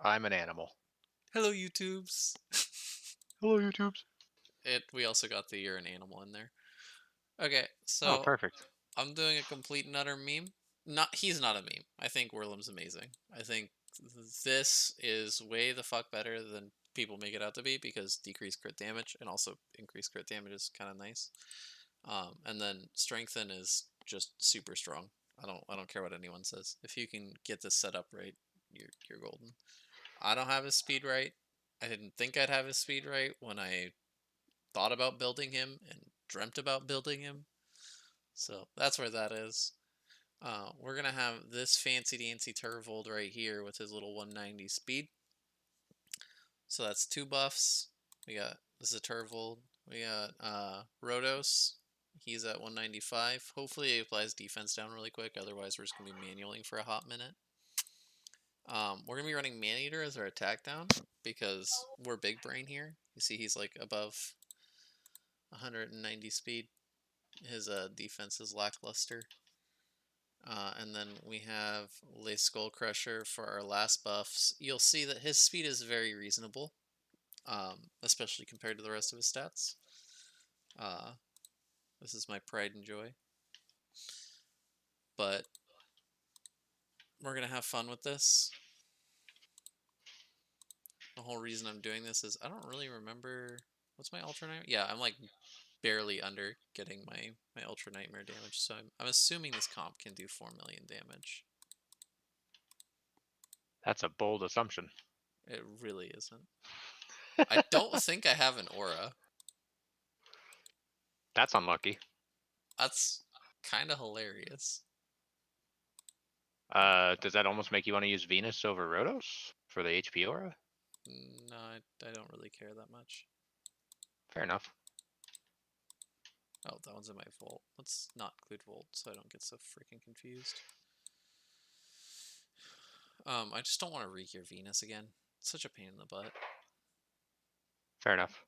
I'm an animal. Hello, YouTubes. Hello, YouTubes. We also got the "you're an animal" in there. Okay, Oh, so perfect. I'm doing a complete and utter meme. He's not a meme. I think Whirlim's amazing. I think this is way the fuck better than people make it out to be because decreased crit damage and also increased crit damage is kind of nice. And then strengthen is just super strong. I don't care what anyone says. If you can get this set up right, you're golden. I don't have his speed right. I didn't think I'd have his speed right when I thought about building him and dreamt about building him. So that's where that is. We're going to have this fancy dancy Turvold right here with his little 190 speed. So that's two buffs. This is a Turvold. We got Rhodos. He's at 195. Hopefully he applies defense down really quick. Otherwise we're just going to be manualing for a hot minute. We're going to be running Maneater as our attack down because we're big brain here. You see he's like above 190 speed. His defense is lackluster. And then we have Le Skull Crusher for our last buffs. You'll see that his speed is very reasonable, especially compared to the rest of his stats. This is my pride and joy. But we're going to have fun with this. The whole reason I'm doing this is I don't really remember... What's my Ultra Nightmare? Yeah, I'm like barely under getting my Ultra Nightmare damage, so I'm assuming this comp can do 4 million damage. That's a bold assumption. It really isn't. I don't think I have an aura. That's unlucky. That's kind of hilarious. Does that almost make you want to use Venus over Rhodos for the HP aura? No, I don't really care that much. Fair enough. Oh, that one's in my vault. Let's not include vault so I don't get so freaking confused. I just don't want to re-gear Venus again. It's such a pain in the butt. Fair enough.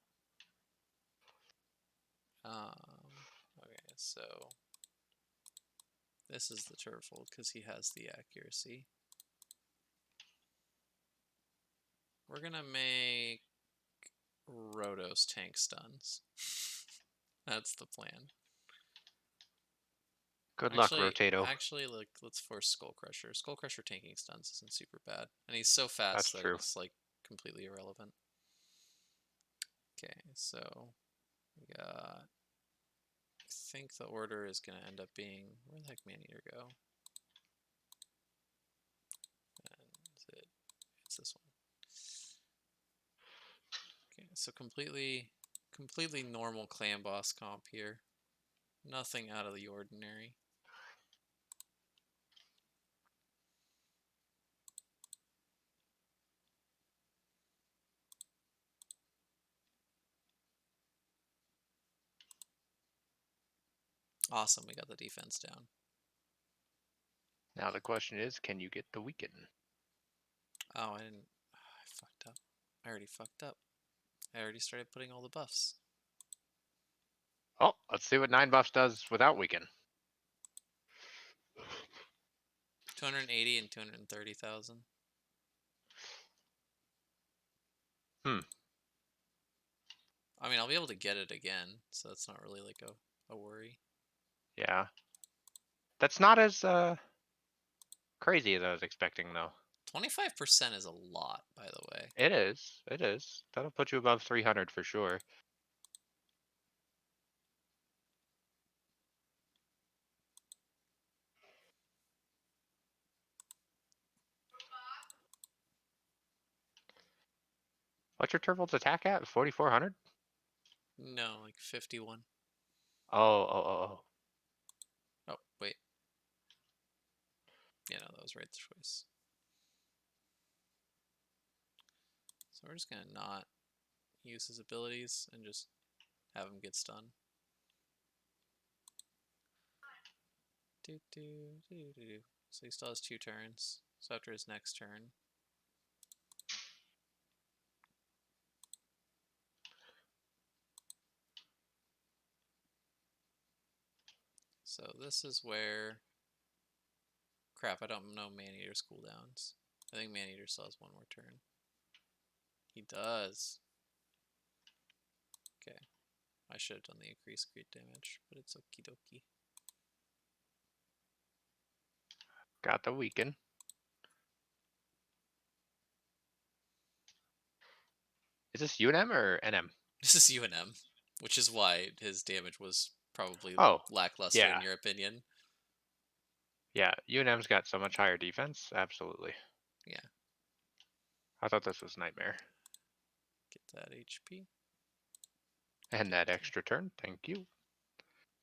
Okay, so this is the Turvold because he has the accuracy. We're gonna make Rhodos tank stuns. That's the plan. Good luck, Actually, Rotato. actually, like, let's force Skull Crusher. Skull Crusher tanking stuns isn't super bad, and he's so That's fast that true. it's like completely irrelevant. Okay, so we got. I think the order is gonna end up being where the heck Maneater go? And it's this one. Okay, so completely normal clan boss comp here. Nothing out of the ordinary. Awesome, we got the defense down. Now the question is, can you get the weaken? Oh, I didn't. I fucked up. I already fucked up. I already started putting all the buffs. Oh, let's see what 9 buffs does without weaken. 280 and 230,000. Hmm. I mean, I'll be able to get it again, so that's not really like a worry. Yeah. That's not as crazy as I was expecting, though. 25% is a lot, by the way. It is. It is. That'll put you above 300 for sure. What's your Turvold's attack at? 4,400? No, like 51. Oh. Oh, wait. Yeah, no, that was right choice. So we're just gonna not use his abilities and just have him get stunned. So he still has 2 turns. So after his next turn. So this is where... Crap, I don't know Maneater's cooldowns. I think Maneater still has one more turn. He does. Okay. I should have done the increased crit damage, but it's okie dokie. Got the weaken. Is this UNM or NM? This is UNM, which is why his damage was probably Oh, lackluster in yeah. your opinion. Yeah, UNM's got so much higher defense. Absolutely. Yeah. I thought this was Nightmare. Get that HP. And that extra turn. Thank you.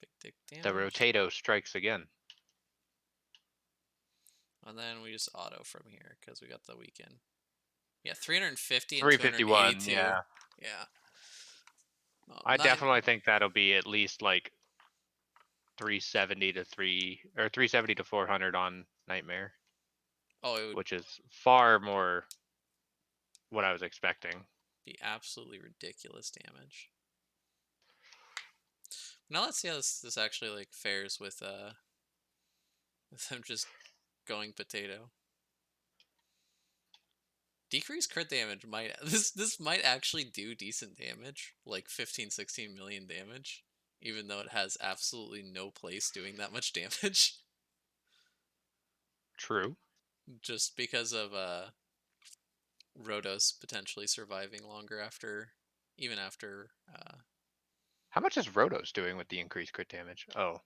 Big dick The damage. Rotato strikes again. And then we just auto from here because we got the weekend. Yeah, 350 and 351, 282. yeah. Yeah. I Not definitely think that'll be at least like 370 to 370 to 400 on Nightmare, oh, it would which is far more what I was expecting. be absolutely ridiculous damage. Now let's see how this actually like fares with them just going potato. Decreased crit damage might this might actually do decent damage, like 15 16 million damage, even though it has absolutely no place doing that much damage. True. Just because of Rhodos potentially surviving longer after even after How much is Rotos doing with the increased crit damage? Oh,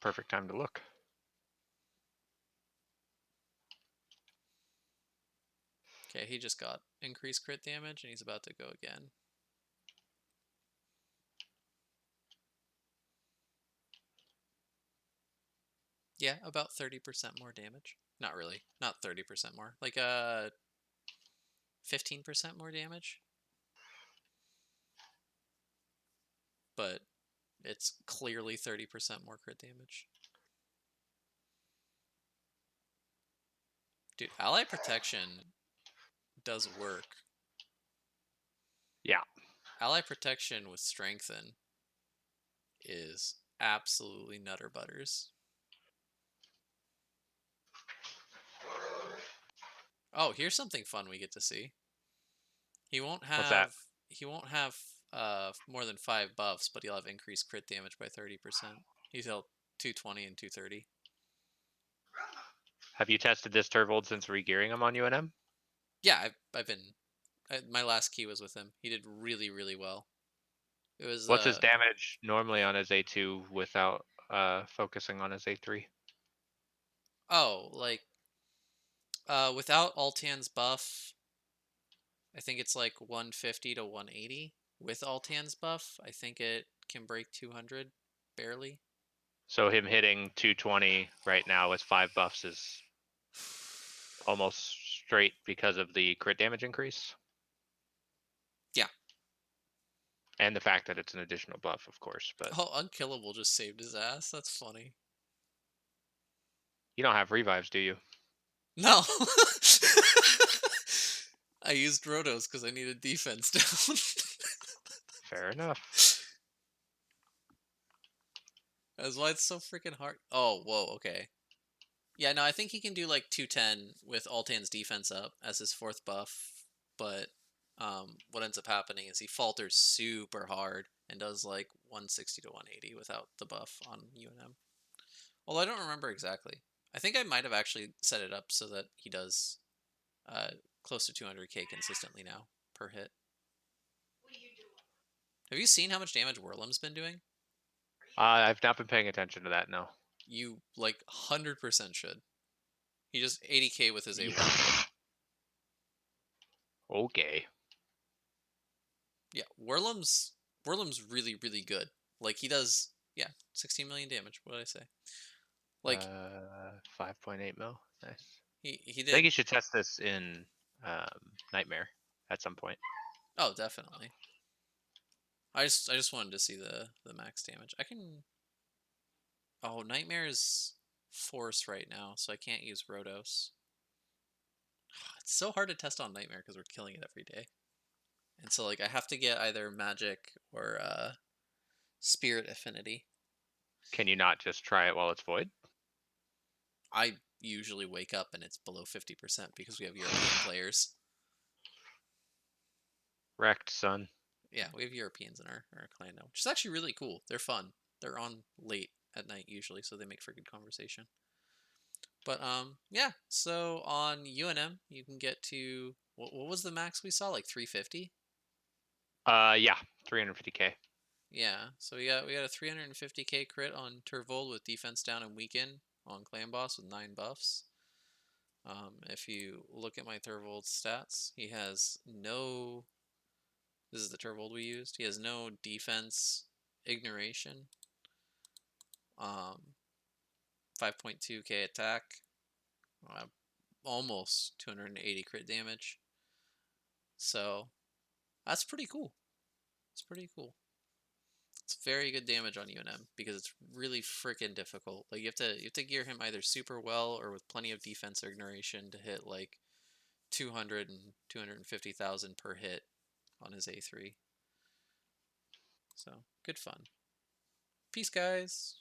perfect time to look. okay, he just got increased crit damage and he's about to go again. Yeah, about 30% more damage. Not really. Not 30% more. Like 15% more damage. But it's clearly 30% more crit damage. Dude, ally protection does work. Yeah. Ally protection with strengthen is absolutely nutter butters. Oh, here's something fun we get to see. He won't What's that? have more than 5 buffs, but he'll have increased crit damage by 30%. He's held 220 and 230. Have you tested this Turvold since regearing him on UNM? Yeah, I've been my last key was with him. He did really really well. It was What's his damage normally on his A2 without focusing on his A3? oh, like without Altan's buff, I think it's like 150 to 180. With Altan's buff, I think it can break 200 barely. So him hitting 220 right now with 5 buffs is almost straight because of the crit damage increase. Yeah. And the fact that it's an additional buff, of course, but Oh, Unkillable just saved his ass. That's funny. you don't have revives, do you? No. I used Rotos because I needed defense down. Fair enough. That's why it's so freaking hard. Oh, whoa, okay. Yeah, no, I think he can do like 210 with Altan's defense up as his 4th buff, but what ends up happening is he falters super hard and does like 160 to 180 without the buff on UNM. Although I don't remember exactly. I think I might have actually set it up so that he does uh, close to 200k consistently now per hit. Have you seen how much damage Whirlim's been doing? I've not been paying attention to that, no. You like 100% should. He just 80k with his A1. Okay. Yeah, Whirlim's really really good. Like he does, yeah, 16 million damage. What did I say? Like 5.8 mil. Nice. he I think did. you should test this in Nightmare at some point. Oh, definitely. I just wanted to see the max damage. I can. Oh, Nightmare's force right now, so I can't use Rhodos. It's so hard to test on Nightmare because we're killing it every day, and so like I have to get either Magic or Spirit Affinity. Can you not just try it while it's void? I usually wake up and it's below 50% because we have European players. Wrecked, son. Yeah, we have Europeans in our clan now, which is actually really cool. They're fun. They're on late at night usually, so they make for good conversation. But yeah. So on UNM, you can get to what was the max we saw? Like 350. Yeah, 350k. Yeah. So we got a 350k crit on Turvold with defense down and weaken on Clan Boss with 9 buffs. If you look at my Turvold stats, he has no. This is the Turvold we used. He has no defense, ignoration, 5.2k attack, uh, almost 280 crit damage. So that's pretty cool. It's pretty cool. It's very good damage on UNM because it's really freaking difficult. Like you have to gear him either super well or with plenty of defense or ignoration to hit like 200 and 250,000 per hit on his A3. So good fun. Peace, guys.